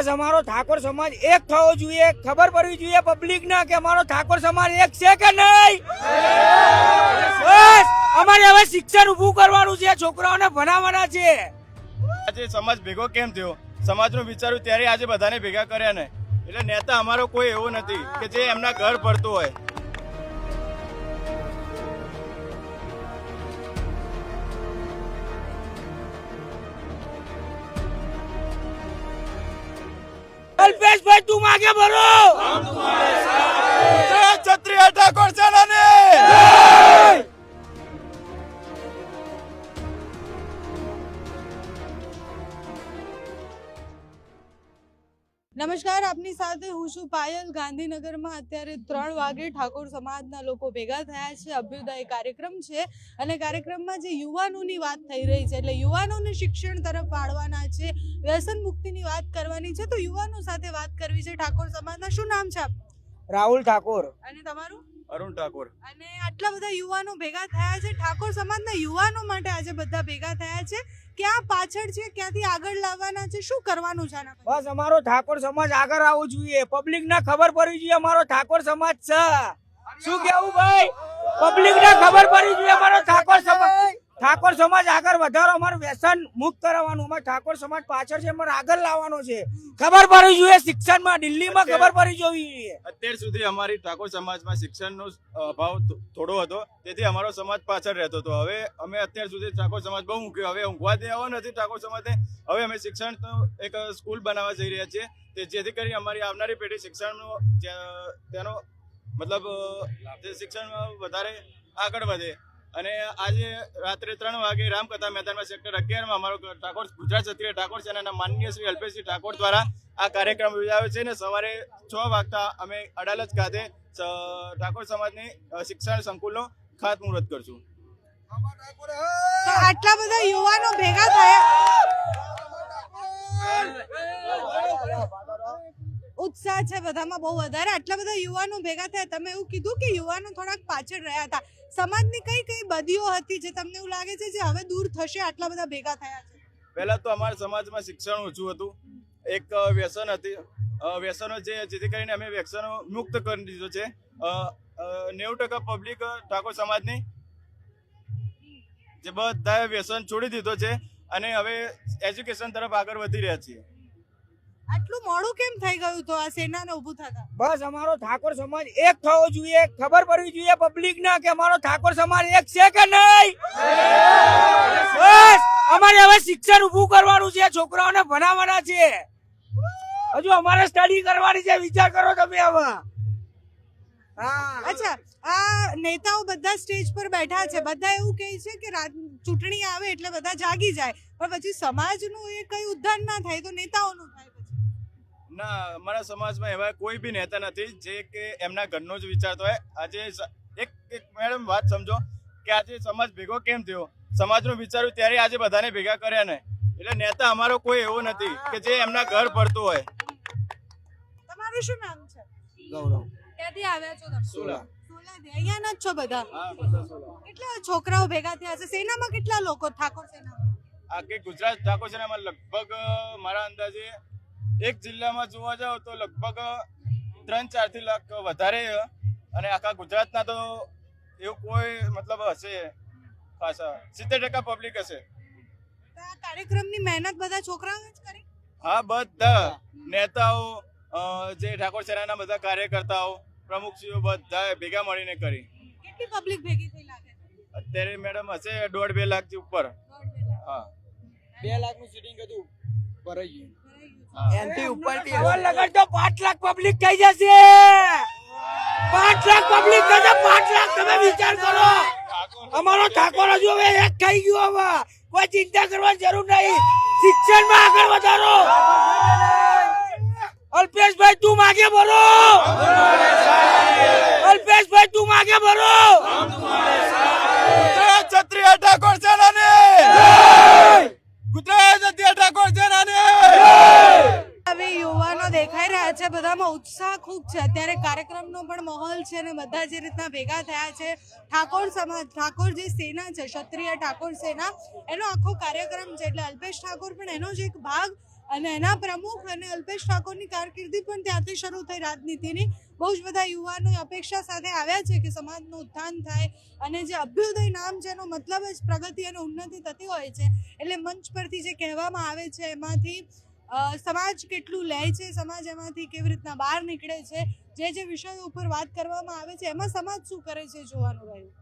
બસ અમારો ઠાકોર સમાજ એક થવો જોઈએ, ખબર પડવી જોઈએ પબ્લિક ના કે અમારો ઠાકોર સમાજ એક છે કે નહીં. બસ અમારે હવે શિક્ષણ ઊભું કરવાનું છે, છોકરાઓને ભણાવવાના છે. આજે સમાજ ભેગો કેમ થયો, સમાજનું વિચાર્યું ત્યારે આજે બધાને ભેગા કર્યા ને. એટલે નેતા અમારો કોઈ એવો નથી કે જે એમના ઘર પડતું હોય. અલ્પેશભાઈ તું આગે ભરો. ક્ષત્રિય ઠાકોર સેનાને નમસ્કાર, આપની સાથે હું છું પાયલ. ગાંધીનગરમાં અત્યારે 3 વાગે ઠાકોર સમાજના લોકો ભેગા થયા છે. અભ્યુદય કાર્યક્રમ છે અને કાર્યક્રમમાં જે યુવાનોની વાત થઈ રહી છે, એટલે યુવાનોને શિક્ષણ તરફ વાળવાના છે, વ્યસન મુક્તિની વાત કરવાની છે. તો યુવાનો સાથે વાત કરવી છે. ઠાકોર સમાજના શું નામ છે આપ? રાહુલ ઠાકોર. અને તમારું? અરુણ ઠાકોર. અને આટલા બધા યુવાનો ભેગા થયા છે. ઠાકોર સમાજના યુવાનો માટે આજે બધા ભેગા થયા છે. ક્યાં પાછળ છે, ક્યાંથી આગળ લાવવાના છે, શું કરવાનું છે આના? બસ અમારો ઠાકોર સમાજ આગળ આવવો જોઈએ, પબ્લિક ને ખબર પડવી જોઈએ અમારો ઠાકોર સમાજ છે. શું કેવું ભાઈ? પબ્લિક ને ખબર પડવી જોઈએ અમારો ઠાકોર સમાજ આગળ વધારો, અમારું વ્યસન મુક્ત કરાવવાનું. અમારે ઠાકોર સમાજ પાછળ છે, અમારે આગળ લાવવાનો છે. ખબર પડવી જોઈએ શિક્ષણમાં, દિલ્હીમાં ખબર પડવી જોઈએ. અત્યાર સુધી અમારી ઠાકોર સમાજમાં શિક્ષણનો અભાવ થોડો હતો, તેથી અમારો સમાજ પાછળ રહેતો હતો. હવે અમે અત્યાર સુધી ઠાકોર સમાજ બહુ મૂક્યો, હવે ઊંઘવા દેવો નથી ઠાકોર સમાજને. હવે અમે શિક્ષણનો એક સ્કૂલ બનાવવા જઈ રહ્યા છીએ, જેથી કરી અમારી આવનારી પેઢી શિક્ષણનો તેનો મતલબ શિક્ષણમાં વધારે આગળ વધે. અને આજે રાત્રે 3 વાગે રામકથા મેદાનમાં સેક્ટર 11માં અમારો ઠાકોર ગુજરાત ક્ષત્રિય ઠાકોર સેનાના માનનીય શ્રી અલ્પેશજી ઠાકોર દ્વારા આ કાર્યક્રમ યોજાયો છે. અને સવારે 6 વાગતા અમે અડાલજ ખાતે ઠાકોર સમાજની શિક્ષણ સંકુલનો ખાતમુહૂર્ત કરશું. તો આટલા બધા યુવાનો ભેગા થયા, ઉત્સાહ છે બધામાં બહુ વધારે. આટલા બધા યુવાનો ભેગા થયા. તમે એવું કીધું કે યુવાનો થોડાક પાછળ રહ્યા હતા. સમાજની કઈ કઈ બદીઓ હતી જે તમને એવું લાગે છે જે હવે દૂર થશે આટલા બધા ભેગા થયા છે? પહેલા તો અમારા સમાજમાં શિક્ષણ ઓછું હતું, એક વ્યસન હતી, વ્યસનો જેથી કરીને અમે વ્યસનો મુક્ત કરી દીધો છે. 90% પબ્લિક ઠાકોર સમાજની જે બધા વ્યસન છોડી દીધો છે અને હવે એજ્યુકેશન તરફ આગળ વધી રહ્યા છીએ. આટલું મોડું કેમ થઈ ગયું તો આ સેનાને ઊભું થતા? બસ અમારો ઠાકોર સમાજ એક થવો જોઈએ, ખબર પડવી જોઈએ પબ્લિક ના કે અમારો ઠાકોર સમાજ એક છે કે નહીં. બસ અમારે હવે શિક્ષણ ઊભું કરવાનું છે, છોકરાઓને ભણાવવાના છે. હજુ અમારે સ્ટડી કરવાની છે, વિચાર કરો તમે હવે. અચ્છા, આ નેતાઓ બધા સ્ટેજ પર બેઠા છે, બધા એવું કહે છે કે ચૂંટણી આવે એટલે બધા જાગી જાય, પણ પછી સમાજનું એ કઈ ઉદ્ધાર ના થાય તો નેતાઓનું થાય. ના, અમારા સમાજમાં એવા કોઈ બી નેતા નથી જે કે એમના ઘરનો જ વિચારતો હોય. આજે એક મેડમ વાત સમજો કે આજે સમાજ ભેગો કેમ થયો, સમાજનું વિચાર્યું ત્યારે આજે બધાને ભેગા કર્યા ને. એટલે નેતા અમારો કોઈ એવો નથી કે જે એમના ઘર પડતું હોય. તમારું શું નામ છે? ગૌરવ. ક્યાંથી આવ્યા છો તમે? સોલા. સોલાથી. અહીંયાના જ છો બધા? હા, બધા સોલા. કેટલા છોકરાઓ ભેગા થયા છે? સેનામાં કેટલા લોકો ઠાકોર સેનામાં? આખી ગુજરાત ઠાકોર સેનામાં લગભગ મારા અંદાજે એક જિલ્લામાં જોવા જાવ તો લગભગ 3-4 લાખ વધારે, અને આખા ગુજરાતના તો એવું કોઈ મતલબ હશે ખાસા 70% પબ્લિક હશે. આ કાર્યક્રમની મહેનત બધા છોકરાઓએ જ કરી? હા, બધા નેતાઓ, જે ઠાકોર સેનાના બધા કાર્યકર્તાઓ, પ્રમુખશ્રીઓ બધા ભેગા મળીને કરી. કેટલી પબ્લિક ભેગી થઈ લાગે? અત્યારે મેડમ હશે 1.5-2 લાખથી ઉપર. હા, 2 લાખનું સીટિંગ હતું, ભરાઈ ગયું. એનથી ઉપરથી લગન તો 5 લાખ પબ્લિક થઈ જશે. 5 લાખ પબ્લિક થશે, 5 લાખ. તમે વિચાર કરો, અમારો ઠાકોર હજુ હવે એક થઈ ગયો. હવે કોઈ ચિંતા કરવાની જરૂર નહીં, શિક્ષણમાં આગળ વધારો. અલ્પેશભાઈ તું માગે ભરો. અલ્પેશભાઈ તું માગે ભરો. ક્ષત્રિય ઠાકોર સેનાને ગુજરાત ક્ષત્રિય ઠાકોર સેનાને. હવે યુવાનો દેખાઈ રહ્યા છે, બધામાં ઉત્સાહ ખૂબ છે. અત્યારે કાર્યક્રમનો પણ માહોલ છે અને બધા જે રીતના ભેગા થયા છે, ઠાકોર સમાજ, ઠાકોર જે સેના છે, ક્ષત્રિય ઠાકોર સેના, એનો આખો કાર્યક્રમ છે. એટલે અલ્પેશ ઠાકોર પણ એનો જ એક ભાગ અને એના પ્રમુખ અને અલ્પેશ ઠાકોરની કારકિર્દી પણ ત્યાંથી શરૂ થઈ રાજનીતિની. બહુ જ બધા યુવાનો અપેક્ષા સાથે આવ્યા છે કે સમાજનું ઉત્થાન થાય અને જે અભ્યુદય નામ છે એનો મતલબ જ પ્રગતિ અને ઉન્નતિ થતી હોય છે. એટલે મંચ પરથી જે કહેવામાં આવે છે એમાંથી સમાજ કેટલું લે છે, સમાજ એમાંથી કેવી રીતના બહાર નીકળે છે, જે વિષયો ઉપર વાત કરવામાં આવે છે એમાં સમાજ શું કરે છે જોવાનું રહ્યું.